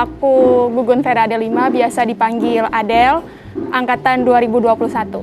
aku Gugun Vera Adelima, biasa dipanggil Adel, angkatan 2021.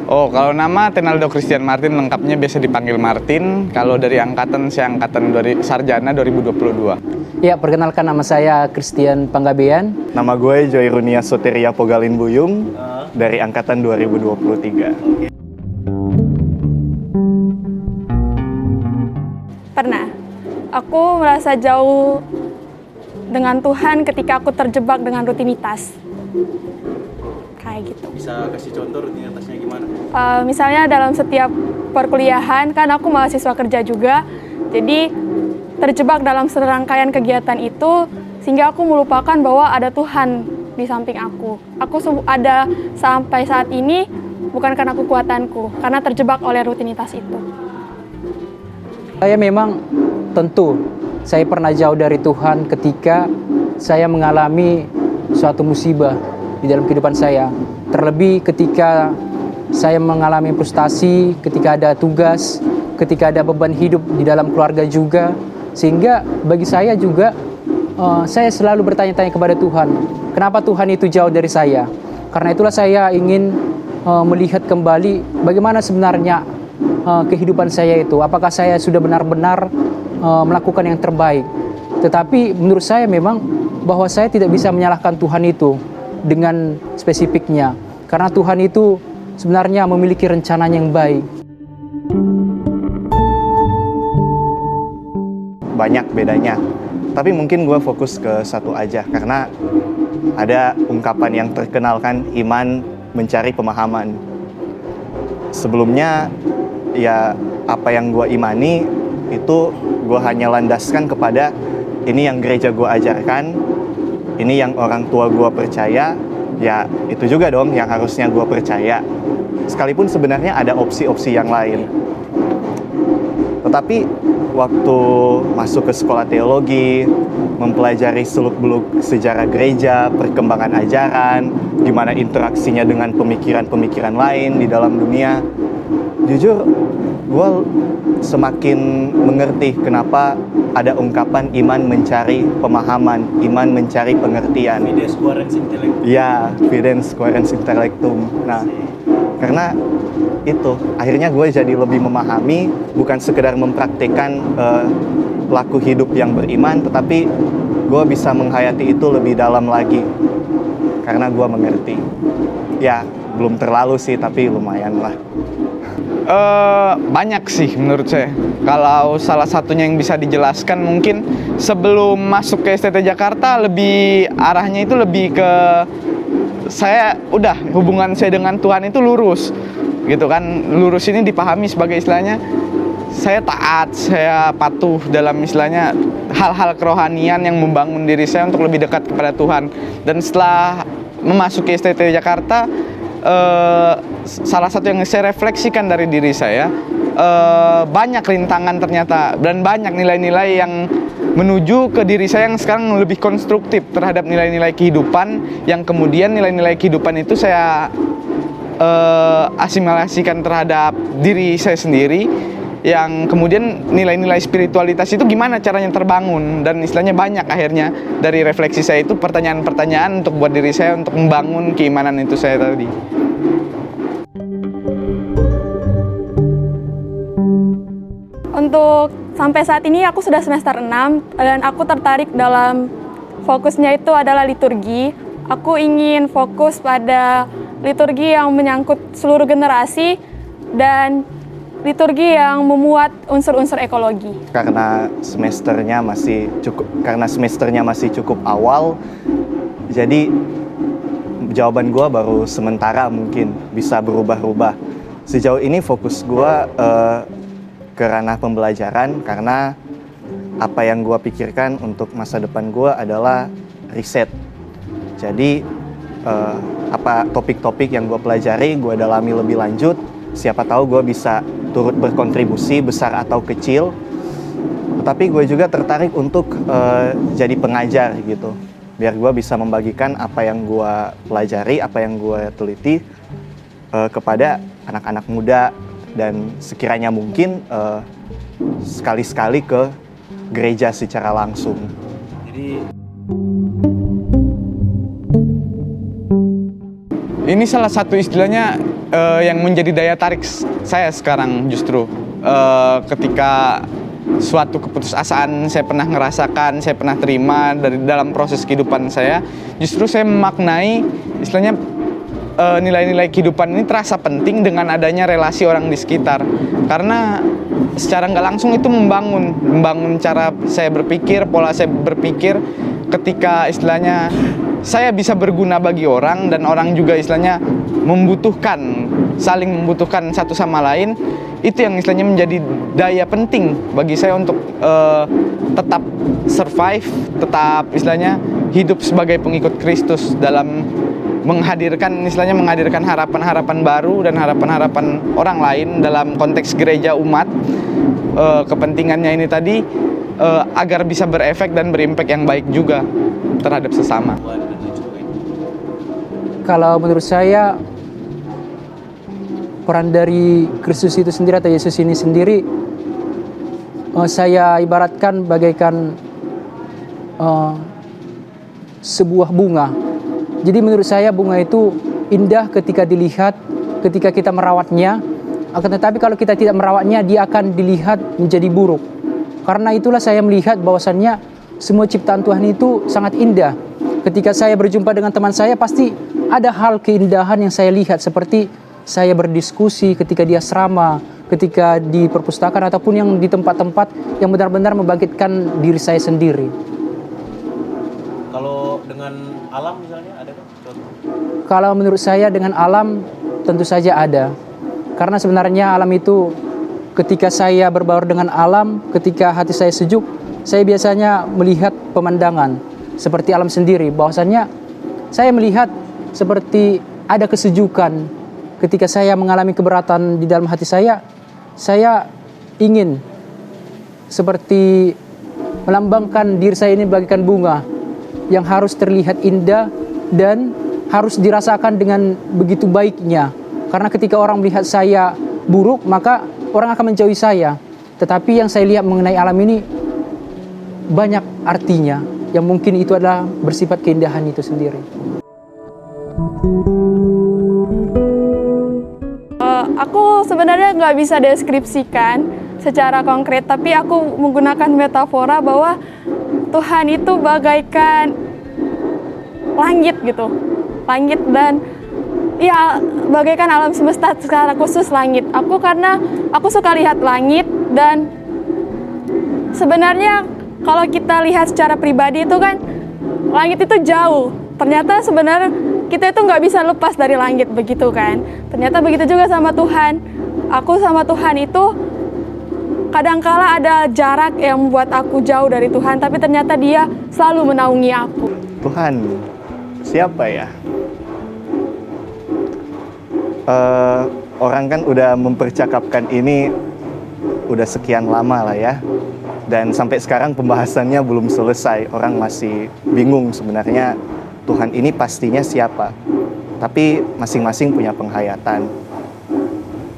Oh, kalau nama Tenaldo Christian Martin, lengkapnya biasa dipanggil Martin. Kalau dari angkatan, saya angkatan Sarjana 2022. Ya, perkenalkan, nama saya Christian Panggabean. Nama gue Joy Runia Soteria Pogalin Buyung dari angkatan 2023. Pernah. Aku merasa jauh dengan Tuhan ketika aku terjebak dengan rutinitas. Kayak gitu. Bisa kasih contoh rutinitasnya gimana? Misalnya dalam setiap perkuliahan, kan aku mahasiswa kerja juga, jadi terjebak dalam serangkaian kegiatan itu sehingga aku melupakan bahwa ada Tuhan di samping aku. Aku ada sampai saat ini bukan karena kekuatanku, karena terjebak oleh rutinitas itu. Saya memang tentu saya pernah jauh dari Tuhan ketika saya mengalami suatu musibah di dalam kehidupan saya. Terlebih ketika saya mengalami frustasi, ketika ada tugas, ketika ada beban hidup di dalam keluarga juga. Sehingga bagi saya juga, saya selalu bertanya-tanya kepada Tuhan, kenapa Tuhan itu jauh dari saya? Karena itulah saya ingin melihat kembali bagaimana sebenarnya kehidupan saya itu. Apakah saya sudah benar-benar melakukan yang terbaik? Tetapi menurut saya memang bahwa saya tidak bisa menyalahkan Tuhan itu dengan spesifiknya. Karena Tuhan itu sebenarnya memiliki rencana yang baik. Banyak bedanya. Tapi mungkin gue fokus ke satu aja. Karena ada ungkapan yang terkenal kan, iman mencari pemahaman. Sebelumnya, ya apa yang gue imani itu gue hanya landaskan kepada ini yang gereja gue ajarkan, ini yang orang tua gue percaya, ya itu juga dong yang harusnya gue percaya. Sekalipun sebenarnya ada opsi-opsi yang lain. Tetapi waktu masuk ke sekolah teologi, mempelajari seluk-beluk sejarah gereja, perkembangan ajaran, gimana interaksinya dengan pemikiran-pemikiran lain di dalam dunia, jujur gue semakin mengerti kenapa ada ungkapan iman mencari pemahaman, iman mencari pengertian. Fides quaerens intellectum. Ya, fides quaerens intellectum. Nah, karena itu akhirnya gue jadi lebih memahami, bukan sekedar mempraktikkan laku hidup yang beriman, tetapi gue bisa menghayati itu lebih dalam lagi karena gue mengerti. Ya, belum terlalu sih, tapi lumayan lah. Banyak sih menurut saya. Kalau salah satunya yang bisa dijelaskan, mungkin sebelum masuk ke STT Jakarta arahnya itu lebih ke saya udah hubungan saya dengan Tuhan itu lurus gitu kan. Lurus ini dipahami sebagai istilahnya saya taat, saya patuh dalam istilahnya hal-hal kerohanian yang membangun diri saya untuk lebih dekat kepada Tuhan. Dan setelah memasuki STT Jakarta, salah satu yang saya refleksikan dari diri saya, banyak rintangan ternyata dan banyak nilai-nilai yang menuju ke diri saya yang sekarang lebih konstruktif terhadap nilai-nilai kehidupan, yang kemudian nilai-nilai kehidupan itu saya asimilasikan terhadap diri saya sendiri, yang kemudian nilai-nilai spiritualitas itu gimana caranya terbangun. Dan istilahnya banyak akhirnya dari refleksi saya itu pertanyaan-pertanyaan untuk buat diri saya untuk membangun keimanan itu saya tadi. Untuk sampai saat ini aku sudah semester 6 dan aku tertarik dalam fokusnya itu adalah liturgi. Aku ingin fokus pada liturgi yang menyangkut seluruh generasi dan liturgi yang memuat unsur-unsur ekologi. Karena semesternya masih cukup awal, jadi jawaban gue baru sementara, mungkin bisa berubah-ubah. Sejauh ini fokus gue ke ranah pembelajaran, karena apa yang gue pikirkan untuk masa depan gue adalah riset. Jadi apa topik-topik yang gue pelajari, gue dalami lebih lanjut. Siapa tahu gue bisa turut berkontribusi besar atau kecil. Tetapi gue juga tertarik untuk jadi pengajar gitu. Biar gue bisa membagikan apa yang gue pelajari, apa yang gue teliti kepada anak-anak muda. Dan sekiranya mungkin sekali-sekali ke gereja secara langsung. Jadi Ini salah satu istilahnya yang menjadi daya tarik saya sekarang justru ketika suatu keputusasaan saya pernah ngerasakan, saya pernah terima dari dalam proses kehidupan saya, justru saya memaknai istilahnya nilai-nilai kehidupan ini terasa penting dengan adanya relasi orang di sekitar, karena secara nggak langsung itu membangun cara saya berpikir, pola saya berpikir. Ketika istilahnya saya bisa berguna bagi orang dan orang juga istilahnya saling membutuhkan satu sama lain, itu yang istilahnya menjadi daya penting bagi saya untuk tetap survive, tetap istilahnya hidup sebagai pengikut Kristus dalam menghadirkan harapan-harapan baru dan harapan-harapan orang lain dalam konteks gereja umat. Kepentingannya ini tadi agar bisa berefek dan berimpact yang baik juga terhadap sesama. Kalau menurut saya, peran dari Kristus itu sendiri atau Yesus ini sendiri, saya ibaratkan bagaikan sebuah bunga. Jadi menurut saya bunga itu indah ketika dilihat, ketika kita merawatnya. Akan tetapi kalau kita tidak merawatnya, dia akan dilihat menjadi buruk. Karena itulah saya melihat bahwasannya semua ciptaan Tuhan itu sangat indah. Ketika saya berjumpa dengan teman saya, pasti ada hal keindahan yang saya lihat, seperti saya berdiskusi ketika di asrama, ketika di perpustakaan, ataupun yang di tempat-tempat yang benar-benar membangkitkan diri saya sendiri. Kalau dengan alam misalnya ada kan contoh? Kalau menurut saya dengan alam tentu saja ada. Karena sebenarnya alam itu, ketika saya berbaur dengan alam, ketika hati saya sejuk, saya biasanya melihat pemandangan seperti alam sendiri. Bahwasannya saya melihat seperti ada kesejukan. Ketika saya mengalami keberatan di dalam hati saya ingin seperti melambangkan diri saya ini bagaikan bunga yang harus terlihat indah dan harus dirasakan dengan begitu baiknya. Karena ketika orang melihat saya buruk, maka orang akan menjauhi saya. Tetapi yang saya lihat mengenai alam ini banyak artinya, yang mungkin itu adalah bersifat keindahan itu sendiri. Aku sebenarnya nggak bisa deskripsikan secara konkret, tapi aku menggunakan metafora bahwa Tuhan itu bagaikan langit gitu. Langit dan ya bagaikan alam semesta, secara khusus langit. Karena aku suka lihat langit, dan sebenarnya kalau kita lihat secara pribadi itu kan langit itu jauh. Ternyata sebenarnya kita itu nggak bisa lepas dari langit begitu kan. Ternyata begitu juga sama Tuhan. Aku sama Tuhan itu kadangkala ada jarak yang membuat aku jauh dari Tuhan, tapi ternyata Dia selalu menaungi aku. Tuhan, siapa ya? Orang kan udah mempercakapkan ini udah sekian lama lah ya. Dan sampai sekarang pembahasannya belum selesai. Orang masih bingung sebenarnya Tuhan ini pastinya siapa. Tapi masing-masing punya penghayatan.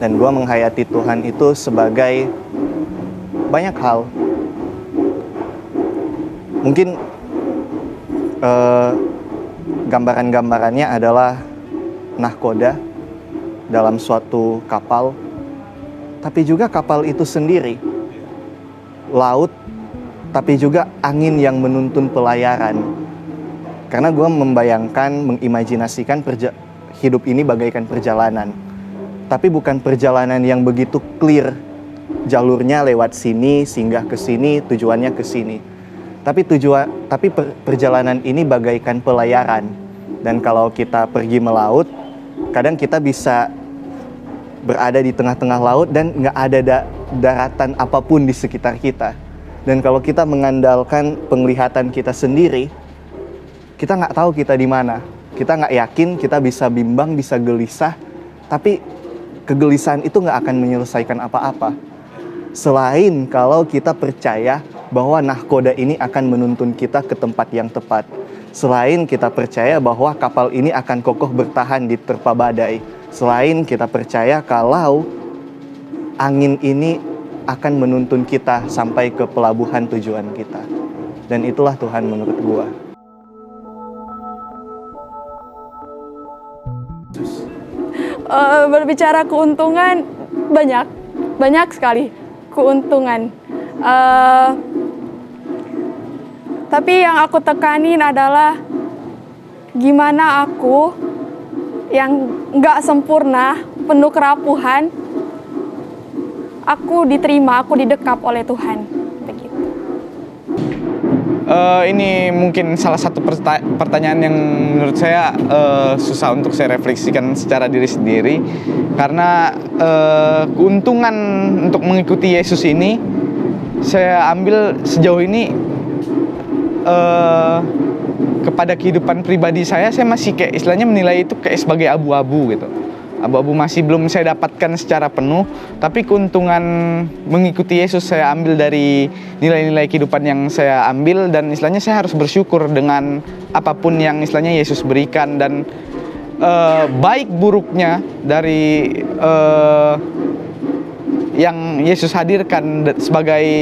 Dan gue menghayati Tuhan itu sebagai banyak hal. Mungkin gambaran-gambarannya adalah nahkoda dalam suatu kapal, tapi juga kapal itu sendiri, laut, tapi juga angin yang menuntun pelayaran. Karena gue mengimajinasikan hidup ini bagaikan perjalanan, tapi bukan perjalanan yang begitu clear, jalurnya lewat sini, singgah ke sini, tujuannya ke sini. Tapi perjalanan ini bagaikan pelayaran. Dan kalau kita pergi melaut, kadang kita bisa berada di tengah-tengah laut dan nggak ada daratan apapun di sekitar kita. Dan kalau kita mengandalkan penglihatan kita sendiri, kita nggak tahu kita di mana. Kita nggak yakin, kita bisa bimbang, bisa gelisah, tapi kegelisahan itu nggak akan menyelesaikan apa-apa. Selain kalau kita percaya bahwa nahkoda ini akan menuntun kita ke tempat yang tepat. Selain kita percaya bahwa kapal ini akan kokoh bertahan di terpa badai. Selain kita percaya kalau angin ini akan menuntun kita sampai ke pelabuhan tujuan kita. Dan itulah Tuhan menurut gua. berbicara keuntungan, banyak sekali keuntungan. Tapi yang aku tekanin adalah gimana aku yang nggak sempurna, penuh kerapuhan, aku diterima, aku didekap oleh Tuhan. Begitu. Ini mungkin salah satu pertanyaan yang menurut saya susah untuk saya refleksikan secara diri sendiri, karena keuntungan untuk mengikuti Yesus ini saya ambil sejauh ini kepada kehidupan pribadi saya masih kayak istilahnya menilai itu kayak sebagai abu-abu gitu. Abu-abu, masih belum saya dapatkan secara penuh, tapi keuntungan mengikuti Yesus saya ambil dari nilai-nilai kehidupan yang saya ambil, dan istilahnya saya harus bersyukur dengan apapun yang istilahnya Yesus berikan, dan baik buruknya dari yang Yesus hadirkan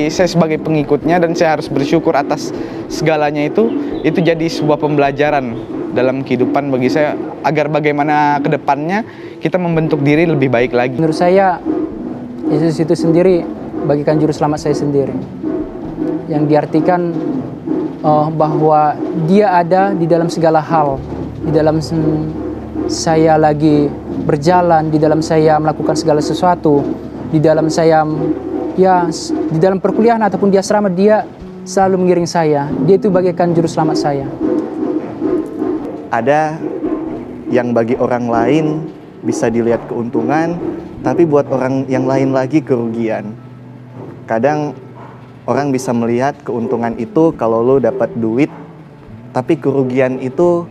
saya sebagai pengikutnya, dan saya harus bersyukur atas segalanya. Itu jadi sebuah pembelajaran dalam kehidupan bagi saya, agar bagaimana ke depannya kita membentuk diri lebih baik lagi. Menurut saya, Yesus itu sendiri bagikan juru selamat saya sendiri, yang diartikan bahwa dia ada di dalam segala hal, di dalam saya lagi berjalan, di dalam saya melakukan segala sesuatu, di dalam saya di dalam perkuliahan ataupun di asrama, dia selalu mengiring saya. Dia itu bagaikan juru selamat saya. Ada yang bagi orang lain bisa dilihat keuntungan, tapi buat orang yang lain lagi kerugian. Kadang orang bisa melihat keuntungan itu kalau lo dapat duit, tapi kerugian itu,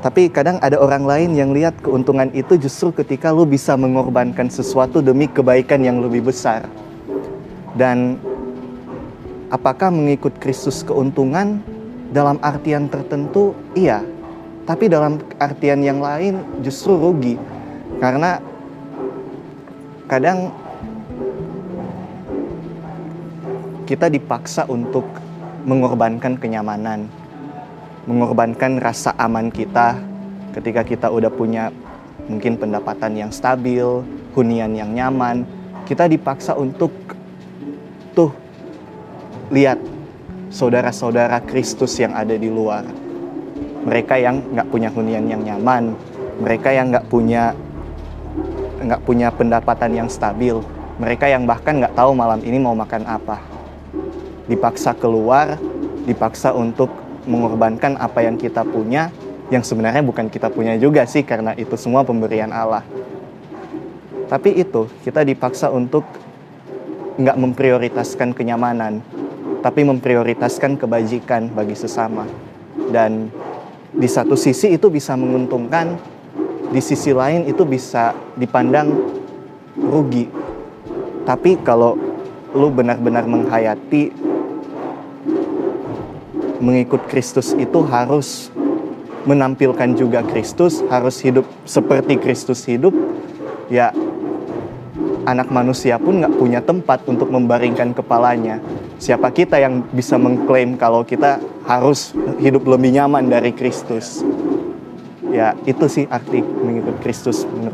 tapi kadang ada orang lain yang lihat keuntungan itu justru ketika lo bisa mengorbankan sesuatu demi kebaikan yang lebih besar. Dan apakah mengikut Kristus keuntungan? Dalam artian tertentu iya, tapi dalam artian yang lain justru rugi. Karena kadang kita dipaksa untuk mengorbankan kenyamanan, mengorbankan rasa aman kita ketika kita udah punya mungkin pendapatan yang stabil, hunian yang nyaman. Kita dipaksa untuk lihat saudara-saudara Kristus yang ada di luar. Mereka yang nggak punya hunian yang nyaman, mereka yang nggak punya pendapatan yang stabil, mereka yang bahkan nggak tahu malam ini mau makan apa. Dipaksa keluar, dipaksa untuk mengorbankan apa yang kita punya, yang sebenarnya bukan kita punya juga sih, karena itu semua pemberian Allah. Tapi itu, kita dipaksa untuk nggak memprioritaskan kenyamanan, tapi memprioritaskan kebajikan bagi sesama. Dan di satu sisi itu bisa menguntungkan, di sisi lain itu bisa dipandang rugi. Tapi kalau lu benar-benar menghayati mengikut Kristus itu harus menampilkan juga Kristus, harus hidup seperti Kristus hidup, ya anak manusia pun nggak punya tempat untuk membaringkan kepalanya. Siapa kita yang bisa mengklaim kalau kita harus hidup lebih nyaman dari Kristus? Ya itu sih arti mengikut Kristus menurut